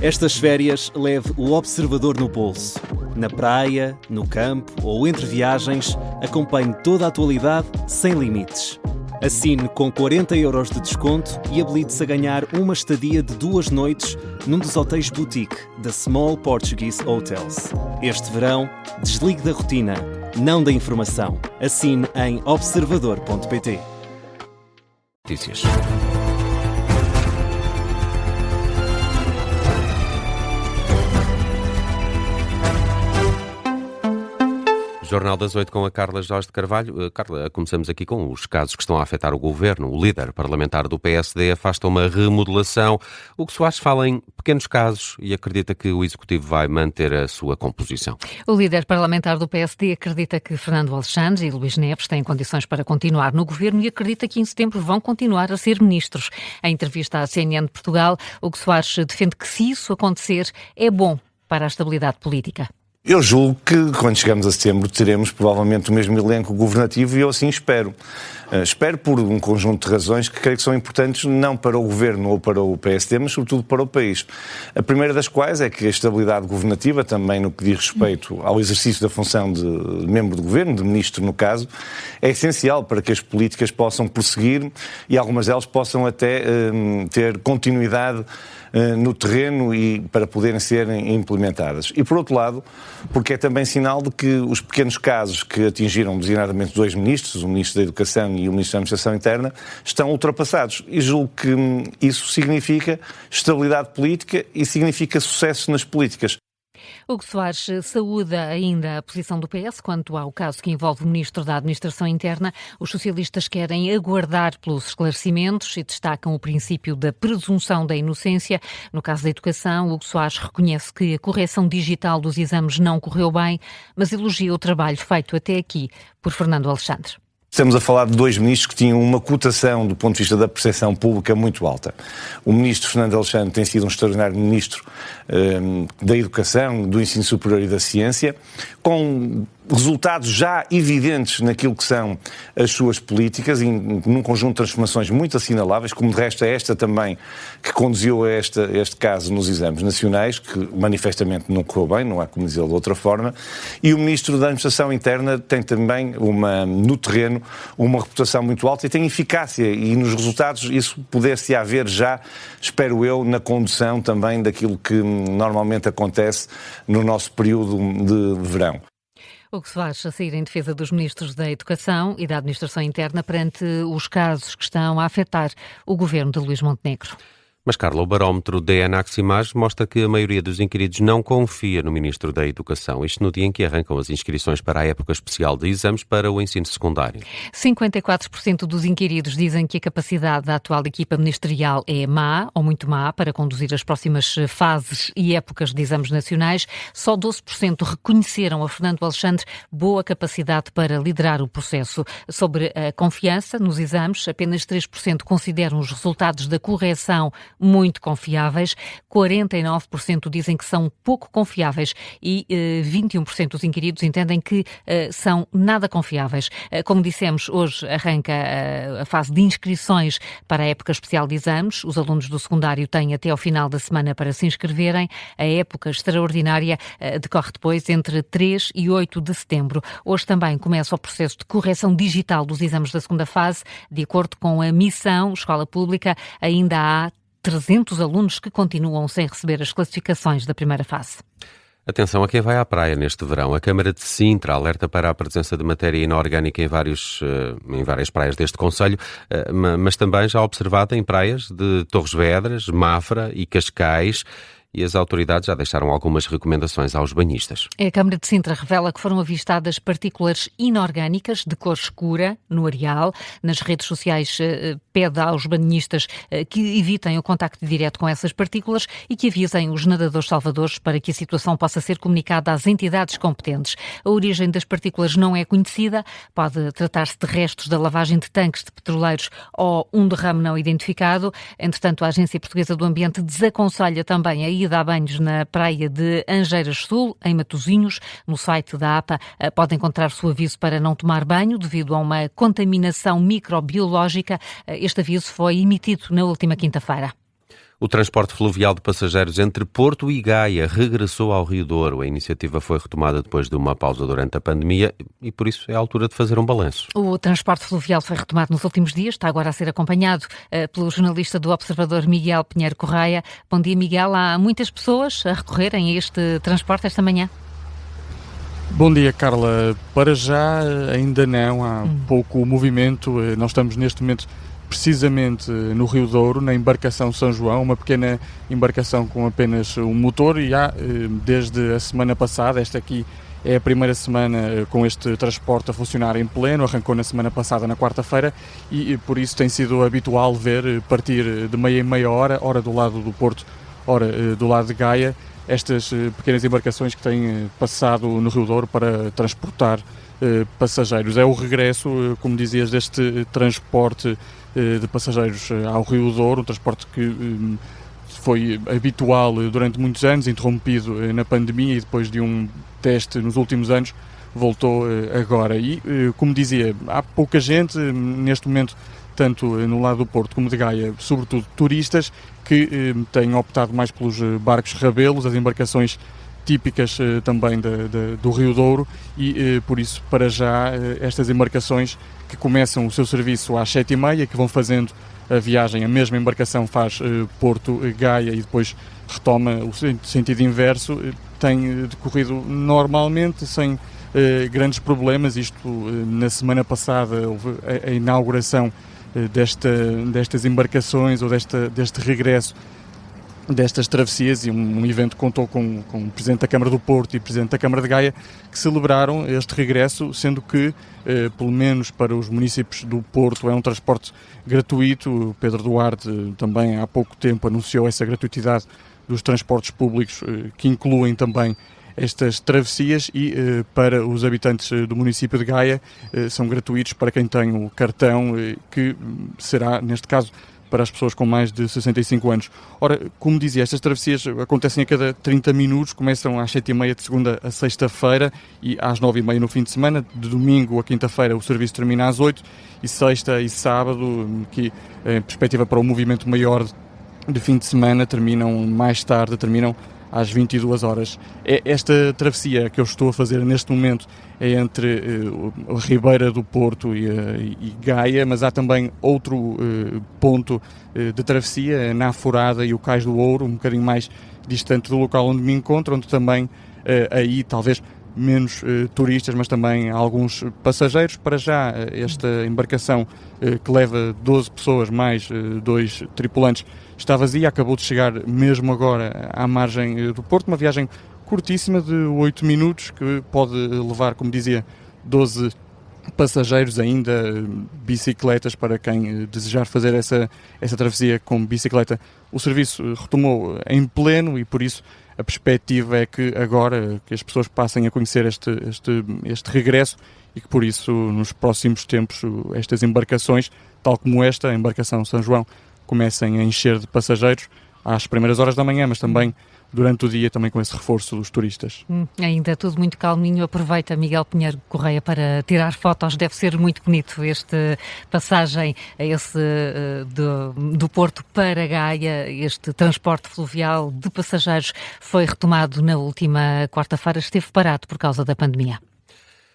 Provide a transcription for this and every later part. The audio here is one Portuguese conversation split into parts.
Estas férias leve o observador no bolso. Na praia, no campo ou entre viagens, acompanhe toda a atualidade sem limites. Assine com 40€ de desconto e habilite-se a ganhar uma estadia de 2 noites num dos hotéis boutique da Small Portuguese Hotels. Este verão, desligue da rotina, não da informação. Assine em observador.pt. Notícias. Jornal das 8 com a Carla Jorge de Carvalho. Carla, começamos aqui com os casos que estão a afetar o governo. O líder parlamentar do PSD afasta uma remodelação. O que Soares fala em pequenos casos e acredita que o Executivo vai manter a sua composição. O líder parlamentar do PSD acredita que Fernando Alexandre e Luís Neves têm condições para continuar no governo e acredita que em setembro vão continuar a ser ministros. Em entrevista à CNN de Portugal, o que Soares defende que se isso acontecer é bom para a estabilidade política. Eu julgo que, quando chegamos a setembro, teremos provavelmente o mesmo elenco governativo e eu assim espero. Espero por um conjunto de razões que creio que são importantes não para o Governo ou para o PSD, mas sobretudo para o país. A primeira das quais é que a estabilidade governativa, também no que diz respeito ao exercício da função de membro do Governo, de ministro no caso, é essencial para que as políticas possam prosseguir e algumas delas possam até ter continuidade no terreno e para poderem ser implementadas. E, por outro lado, porque é também sinal de que os pequenos casos que atingiram designadamente 2 ministros, o Ministro da Educação e o Ministro da Administração Interna, estão ultrapassados. E julgo que isso significa estabilidade política e significa sucesso nas políticas. Hugo Soares saúda ainda a posição do PS quanto ao caso que envolve o Ministro da Administração Interna. Os socialistas querem aguardar pelos esclarecimentos e destacam o princípio da presunção da inocência. No caso da educação, Hugo Soares reconhece que a correção digital dos exames não correu bem, mas elogia o trabalho feito até aqui por Fernando Alexandre. Estamos a falar de 2 ministros que tinham uma cotação do ponto de vista da percepção pública muito alta. O ministro Fernando Alexandre tem sido um extraordinário ministro da Educação, do Ensino Superior e da Ciência, com resultados já evidentes naquilo que são as suas políticas e num conjunto de transformações muito assinaláveis, como de resto é esta também que conduziu a este caso nos exames nacionais, que manifestamente não correu bem, não há como dizê-lo de outra forma, e o Ministro da Administração Interna tem também no terreno uma reputação muito alta e tem eficácia e nos resultados isso poder-se haver já, espero eu, na condução também daquilo que normalmente acontece no nosso período de verão. Hugo Soares a sair em defesa dos ministros da Educação e da Administração Interna perante os casos que estão a afetar o governo de Luís Montenegro. Mas, Carla, o barómetro DN Aximage mostra que a maioria dos inquiridos não confia no Ministro da Educação. Isto no dia em que arrancam as inscrições para a época especial de exames para o ensino secundário. 54% dos inquiridos dizem que a capacidade da atual equipa ministerial é má ou muito má para conduzir as próximas fases e épocas de exames nacionais. Só 12% reconheceram a Fernando Alexandre boa capacidade para liderar o processo. Sobre a confiança nos exames, apenas 3% consideram os resultados da correção muito confiáveis, 49% dizem que são pouco confiáveis e 21% dos inquiridos entendem que são nada confiáveis. Como dissemos, hoje arranca a fase de inscrições para a época especial de exames. Os alunos do secundário têm até ao final da semana para se inscreverem. A época extraordinária decorre depois entre 3 e 8 de setembro. Hoje também começa o processo de correção digital dos exames da segunda fase. De acordo com a missão Escola Pública, ainda há 300 alunos que continuam sem receber as classificações da primeira fase. Atenção a quem vai à praia neste verão. A Câmara de Sintra alerta para a presença de matéria inorgânica em várias praias deste concelho, mas também já observada em praias de Torres Vedras, Mafra e Cascais. E as autoridades já deixaram algumas recomendações aos banhistas. A Câmara de Sintra revela que foram avistadas partículas inorgânicas de cor escura no areal. Nas redes sociais pede aos banhistas que evitem o contacto direto com essas partículas e que avisem os nadadores salvadores para que a situação possa ser comunicada às entidades competentes. A origem das partículas não é conhecida. Pode tratar-se de restos da lavagem de tanques de petroleiros ou um derrame não identificado. Entretanto, a Agência Portuguesa do Ambiente desaconselha também a ida a banhos na praia de Angeiras Sul, em Matosinhos. No site da APA pode encontrar-se o aviso para não tomar banho devido a uma contaminação microbiológica. Este aviso foi emitido na última quinta-feira. O transporte fluvial de passageiros entre Porto e Gaia regressou ao Rio Douro. A iniciativa foi retomada depois de uma pausa durante a pandemia e, por isso, é a altura de fazer um balanço. O transporte fluvial foi retomado nos últimos dias, está agora a ser acompanhado pelo jornalista do Observador, Miguel Pinheiro Correia. Bom dia, Miguel. Há muitas pessoas a recorrerem a este transporte esta manhã? Bom dia, Carla. Para já ainda não, há pouco movimento. Nós estamos neste momento precisamente no Rio Douro, na embarcação São João, uma pequena embarcação com apenas um motor, e há desde a semana passada, esta aqui é a primeira semana com este transporte a funcionar em pleno, arrancou na semana passada, na quarta-feira, e por isso tem sido habitual ver partir de meia em meia hora, ora do lado do Porto, ora do lado de Gaia, estas pequenas embarcações que têm passado no Rio Douro para transportar passageiros. É o regresso, como dizias, deste transporte de passageiros ao Rio Douro, um transporte que foi habitual durante muitos anos, interrompido na pandemia e depois de um teste nos últimos anos, voltou agora. E, como dizia, há pouca gente neste momento, tanto no lado do Porto como de Gaia, sobretudo turistas, que têm optado mais pelos barcos rabelos, as embarcações típicas também do Rio Douro, e por isso, para já, estas embarcações que começam o seu serviço às 7h30, que vão fazendo a viagem, a mesma embarcação faz Porto-Gaia e depois retoma o sentido inverso, tem decorrido normalmente, sem grandes problemas. Isto, na semana passada, houve a inauguração destas embarcações, ou deste regresso destas travessias, e um evento que contou com o Presidente da Câmara do Porto e o Presidente da Câmara de Gaia, que celebraram este regresso, sendo que, pelo menos para os municípios do Porto, é um transporte gratuito. O Pedro Duarte também há pouco tempo anunciou essa gratuitidade dos transportes públicos, que incluem também estas travessias, e para os habitantes do município de Gaia são gratuitos para quem tem o cartão, que será, neste caso, para as pessoas com mais de 65 anos. Ora, como dizia, estas travessias acontecem a cada 30 minutos, começam às 7h30 de segunda a sexta-feira e às 9h30 no fim de semana. De domingo a quinta-feira o serviço termina às 8h, e sexta e sábado, que em perspectiva para o movimento maior de fim de semana, terminam mais tarde, terminam às 22 horas. Esta travessia que eu estou a fazer neste momento é entre a Ribeira do Porto e Gaia, mas há também outro ponto de travessia, na Aforada e o Cais do Ouro, um bocadinho mais distante do local onde me encontro, onde também aí talvez menos turistas, mas também alguns passageiros. Para já, esta embarcação que leva 12 pessoas mais 2 tripulantes está vazia, acabou de chegar mesmo agora à margem do Porto, uma viagem curtíssima de 8 minutos, que pode levar, como dizia, 12 passageiros, ainda bicicletas para quem desejar fazer essa travessia com bicicleta. O serviço retomou em pleno, e por isso a perspectiva é que agora que as pessoas passem a conhecer este regresso, e que por isso nos próximos tempos estas embarcações, tal como esta, a embarcação São João, comecem a encher de passageiros às primeiras horas da manhã, mas também durante o dia, também com esse reforço dos turistas. Ainda tudo muito calminho. Aproveita, Miguel Pinheiro Correia, para tirar fotos. Deve ser muito bonito esta passagem do Porto para Gaia. Este transporte fluvial de passageiros foi retomado na última quarta-feira. Esteve parado por causa da pandemia.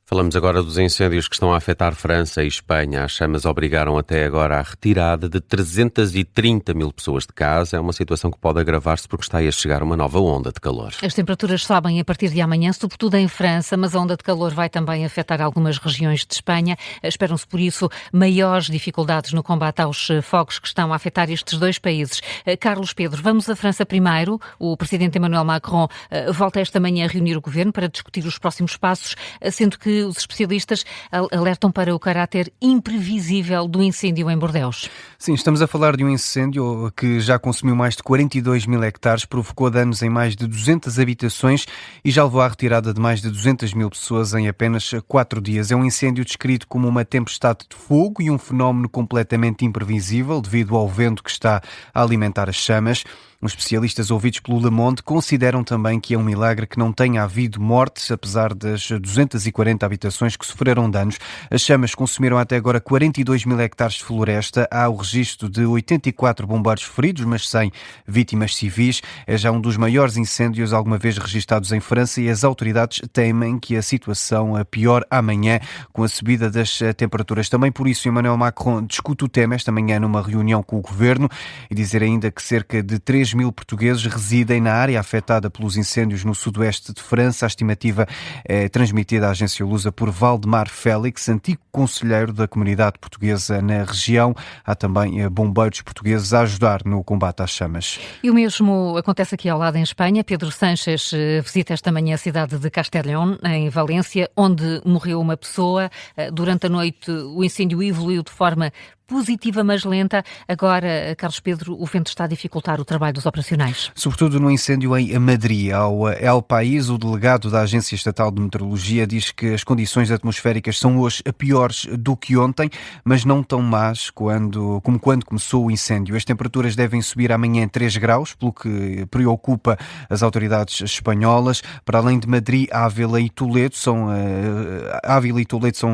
Falamos agora dos incêndios que estão a afetar França e Espanha. As chamas obrigaram até agora à retirada de 330 mil pessoas de casa. É uma situação que pode agravar-se porque está a chegar uma nova onda de calor. As temperaturas sobem a partir de amanhã, sobretudo em França, mas a onda de calor vai também afetar algumas regiões de Espanha. Esperam-se, por isso, maiores dificuldades no combate aos fogos que estão a afetar estes dois países. Carlos Pedro, vamos à França primeiro. O presidente Emmanuel Macron volta esta manhã a reunir o governo para discutir os próximos passos, sendo que os especialistas alertam para o caráter imprevisível do incêndio em Bordeaux. Sim, estamos a falar de um incêndio que já consumiu mais de 42 mil hectares, provocou danos em mais de 200 habitações e já levou à retirada de mais de 200 mil pessoas em apenas 4 dias. É um incêndio descrito como uma tempestade de fogo e um fenómeno completamente imprevisível devido ao vento que está a alimentar as chamas. Os especialistas ouvidos pelo Le Monde consideram também que é um milagre que não tenha havido mortes, apesar das 240 habitações que sofreram danos. As chamas consumiram até agora 42 mil hectares de floresta. Há o registro de 84 bombeiros feridos, mas sem vítimas civis. É já um dos maiores incêndios alguma vez registados em França e as autoridades temem que a situação piore amanhã com a subida das temperaturas. Também por isso Emmanuel Macron discute o tema esta manhã numa reunião com o governo e dizer ainda que cerca de 3 mil portugueses residem na área afetada pelos incêndios no sudoeste de França. A estimativa é transmitida à agência Lusa por Valdemar Félix, antigo conselheiro da comunidade portuguesa na região. Há também bombeiros portugueses a ajudar no combate às chamas. E o mesmo acontece aqui ao lado em Espanha. Pedro Sánchez visita esta manhã a cidade de Castellón, em Valência, onde morreu uma pessoa. Durante a noite o incêndio evoluiu de forma positiva, mas lenta. Agora, Carlos Pedro, o vento está a dificultar o trabalho dos operacionais. Sobretudo no incêndio em Madrid. Ao El País, o delegado da Agência Estatal de Meteorologia diz que as condições atmosféricas são hoje piores do que ontem, mas não tão más como quando começou o incêndio. As temperaturas devem subir amanhã 3 graus, pelo que preocupa as autoridades espanholas. Para além de Madrid, Ávila e Toledo são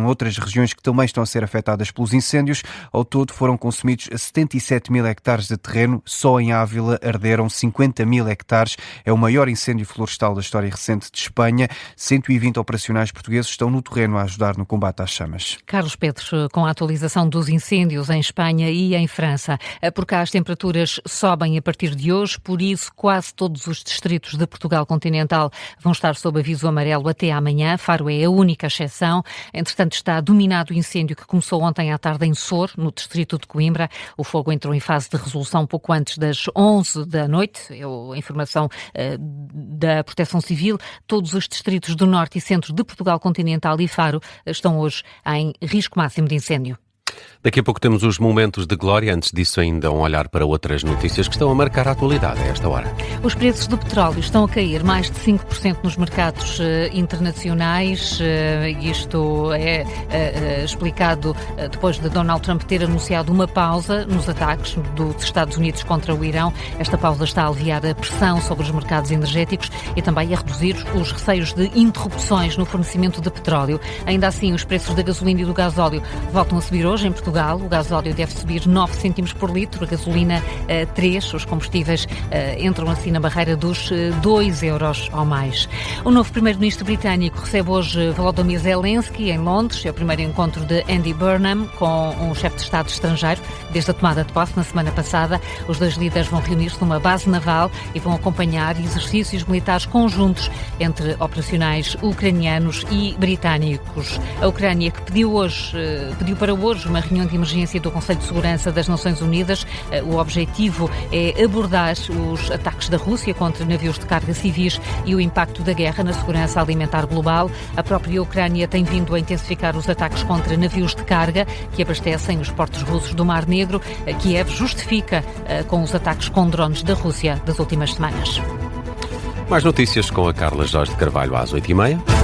outras regiões que também estão a ser afetadas pelos incêndios. Ao todo foram consumidos 77 mil hectares de terreno. Só em Ávila arderam 50 mil hectares. É o maior incêndio florestal da história recente de Espanha. 120 operacionais portugueses estão no terreno a ajudar no combate às chamas. Carlos Pedro, com a atualização dos incêndios em Espanha e em França. Por cá as temperaturas sobem a partir de hoje, por isso quase todos os distritos de Portugal continental vão estar sob aviso amarelo até amanhã. Faro é a única exceção. Entretanto, está dominado o incêndio que começou ontem à tarde em Sor, no distrito de Coimbra. O fogo entrou em fase de resolução pouco antes das 11 da noite. É a informação da Proteção Civil. Todos os distritos do norte e centro de Portugal continental e Faro estão hoje em risco máximo de incêndio. Daqui a pouco temos os momentos de glória. Antes disso, ainda um olhar para outras notícias que estão a marcar a atualidade a esta hora. Os preços do petróleo estão a cair mais de 5% nos mercados internacionais. Isto é explicado depois de Donald Trump ter anunciado uma pausa nos ataques dos Estados Unidos contra o Irão. Esta pausa está a aliviar a pressão sobre os mercados energéticos e também a reduzir os receios de interrupções no fornecimento de petróleo. Ainda assim, os preços da gasolina e do gasóleo voltam a subir hoje em Portugal. O gasóleo deve subir 9 cêntimos por litro, a gasolina 3. Os combustíveis entram assim na barreira dos 2 euros ou mais. O novo primeiro-ministro britânico recebe hoje Volodymyr Zelensky em Londres. É o primeiro encontro de Andy Burnham com um chefe de Estado estrangeiro desde a tomada de posse na semana passada. Os dois líderes vão reunir-se numa base naval e vão acompanhar exercícios militares conjuntos entre operacionais ucranianos e britânicos. A Ucrânia que pediu para hoje uma reunião de emergência do Conselho de Segurança das Nações Unidas. O objetivo é abordar os ataques da Rússia contra navios de carga civis e o impacto da guerra na segurança alimentar global. A própria Ucrânia tem vindo a intensificar os ataques contra navios de carga que abastecem os portos russos do Mar Negro. Kiev justifica com os ataques com drones da Rússia das últimas semanas. Mais notícias com a Carla Jorge de Carvalho às 8h30.